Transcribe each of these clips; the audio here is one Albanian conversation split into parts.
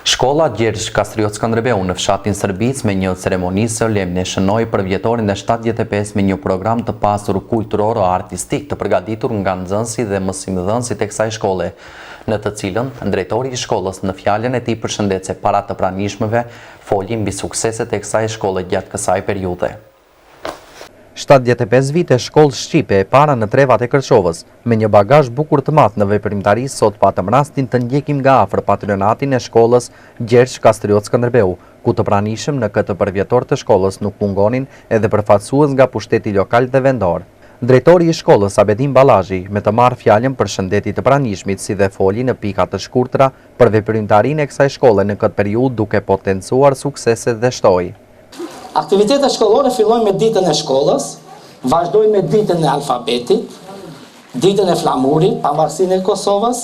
Shkolla Gjergj Kastriot Skënderbeu në fshatin Sërbic me një ceremoni solemne shënoi për vjetorin e 75 me një program të pasur kulturor o artistik të përgatitur nga nxënësit dhe mësimdhënësit e kësaj shkolle, në të cilën drejtori i shkollës në fjalën e tij përshëndetse para të pranishmëve foli mbi sukseset e kësaj shkolle gjatë kësaj periudhe. 75 vite shkollë shqipe e para në trevat e Kërçovës, me një bagazh bukur të madh në veprimtari, sot patëm rastin të ndjekim nga afër patronatin e shkollës Gjergj Kastriot Skënderbeu, ku të pranishëm në këtë përvjetor të shkollës nuk mungonin edhe përfaqësues nga pushteti lokal dhe vendor. Drejtori i shkollës Abedin Ballazhi me të marrë fjalën përshëndeti të pranishmit si dhe foli në pika të shkurtra për veprimtarinë e kësaj shkolle në këtë periudhë, duke potencuar sukseset dhe shtoi. Aktivitetet shkollore fillojnë me ditën e shkollës, vazhdojnë me ditën e alfabetit, ditën e flamurit, pavarësinë e Kosovës,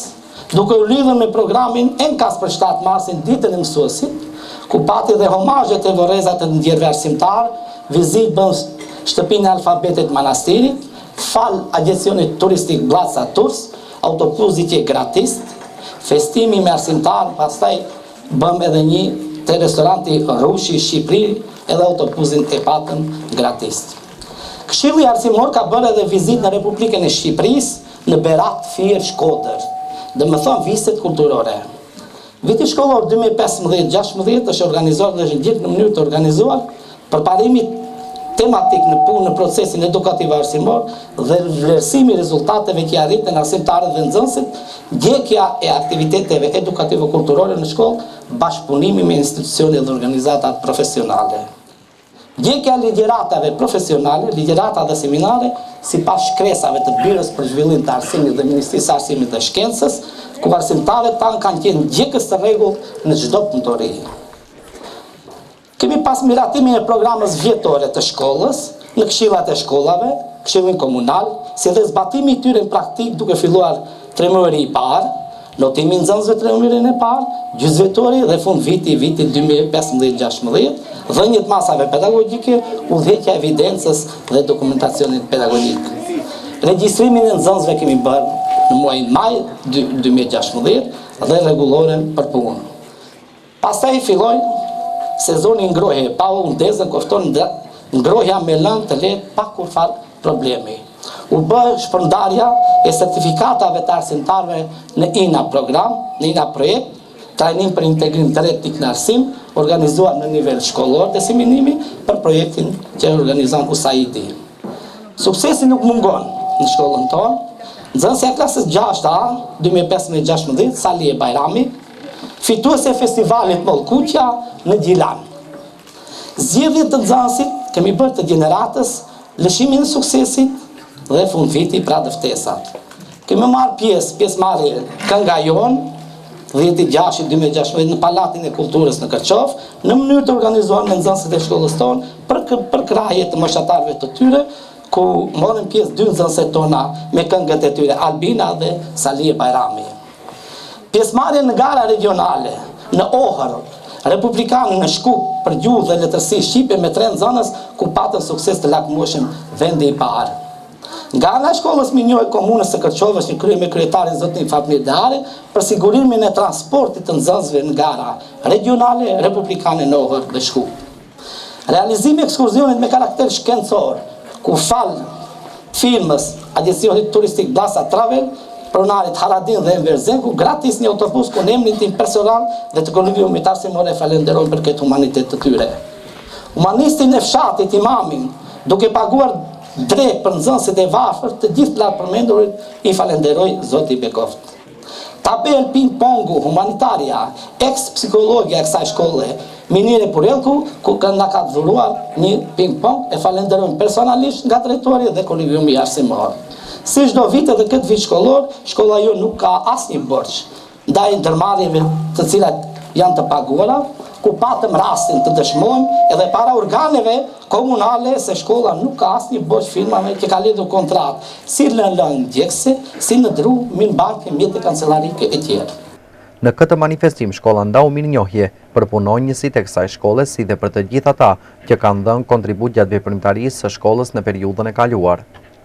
duke u lidhur me programin Enkas për 7 marsin, ditën e mësuesit, ku pati dhe homazhet e vorrezat të ndjerëve arsimtar, vizitë bën shtëpinë e alfabetit manastirit, fal agjencionit turistik Blaca Tours, autobus ditje gratis, festimi me arsimtar, pastaj bëm edhe një te restoranti Rushi Shqipëri, edhe autobusin e patëm gratis. Këshilli arsimor ka bërë edhe vizitë në Republikën e Shqipërisë, në Berat, Fier, Shkodër, dhe më thonë vizitet kulturore. Viti shkollor 2015-16 është organizuar dhe është gjithë në mënyrë të organizuar përparimi tematik në punë në procesin edukativ arsimor dhe vlerësimi rezultateve që arritën arsimtarët dhe nxënësit, ndjekja e aktiviteteve edukative kulturore në shkollë, bashkëpunimi me institucione dhe organizatat profesionale. Ndjekja ligjeratave profesionale, ligjerata dhe seminare, sipas shkresave të Byrës për Zhvillim të Arsimit dhe Ministrisë së Arsimit dhe Shkencës, ku arsimtarët tanë kanë qenë ndjekës të rregullt në çdo punëtori. Kemi pas miratimin e programës vjetore të shkollës në këshillat e shkollave, këshillin komunal, si dhe zbatimi i tyre në praktik duke filluar tremëri i parë, notimi i nxënësve tremërin e parë, gjysmëvetori dhe fund viti 2015-16, dhënjet masave pedagogjike, udhëheqja e evidencës dhe dokumentacionit pedagogjik. Regjistrimin e nxënësve kemi bërë në muajin maj 2016 dhe rregulloren për punë. Pastaj filloi sezoni ngrohje, pa u ndezën kofton ngrohja me lëndë të lehtë pa kurfar problemi. U bë shpërndarja e certifikatave të arsimtarëve në INA program, në INA projekt, trajnim për integrim të retik në arsim, organizuar në nivel shkollor dhe seminimi për projektin që organizon USAID. Suksesi nuk mungon në shkollën tonë. Nxënësja klasës 6A 2015-16, Salie Bajrami, fituese e festivalit Mollkuqja në Gjilan. Zgjedhjet të nxënësit kemi bërë të gjeneratës, lëshimin e suksesit dhe fund viti pra dëftesat. Kemi marrë pjesëmarrje kënga jonë 10/6/2016 në Palatin e Kulturës në Kërçov, në mënyrë të organizuar me nxënësit e shkollës tonë për krahje të moshatarëve të tyre, ku morën pjesë 2 nxënësit tona me këngët e tyre, Albina dhe Salie Bajrami. Pjesëmarrje në gara regionale në Ohër, republikanë në Shkup për gjuhë dhe letërsi shqipe me 3 nxënës, ku patën sukses të lakmueshëm vendi i parë. Nga ana e shkollës minjore komunës së Kërçovës në krye me kryetarin zotin Fatmir Deare për sigurimin e transportit të nxënësve në gara regionale, republikane në Ohër dhe Shkup. Realizimi i ekskursionit me karakter shkencor, ku fal firmës agjencionit turistik Blaca Travel, pronarit Haradin dhe Enver Zenku, gratis një autobus ku në emrin tim personal dhe të kolegiumit arsimor e falenderojmë për këtë humanitet të tyre. Humanistin e fshatit Imamin, duke paguar drejt për nxënësit e varfër, të gjithë lartë përmendurit i falenderoj zoti Bekoft. Tabel ping-pongu humanitaria, ex-psikologja e kësaj shkolle, Minire Purelku, ku na ka dhuruar një ping-pong, e falenderojmë personalisht nga drejtori dhe kolegiumi arsimor. Si çdo vit edhe këtë vit shkollor, shkolla jo nuk ka asnjë borxh ndaj ndërmarrjeve të cilat janë të paguara, ku patëm rastin të dëshmojmë edhe para organeve komunale se shkolla nuk ka asnjë borxh firmave që ka lidhur kontratë, si në lëng djegëse, si në dru, min banke, mjete kancelarike e tjerë. Në këtë manifestim, shkolla ndau mirënjohje për punonjësit e kësaj shkolle si dhe për të gjithë ata që kanë dhënë kontribut gjatë veprimtarisë së shkollës në periudhën e kaluar.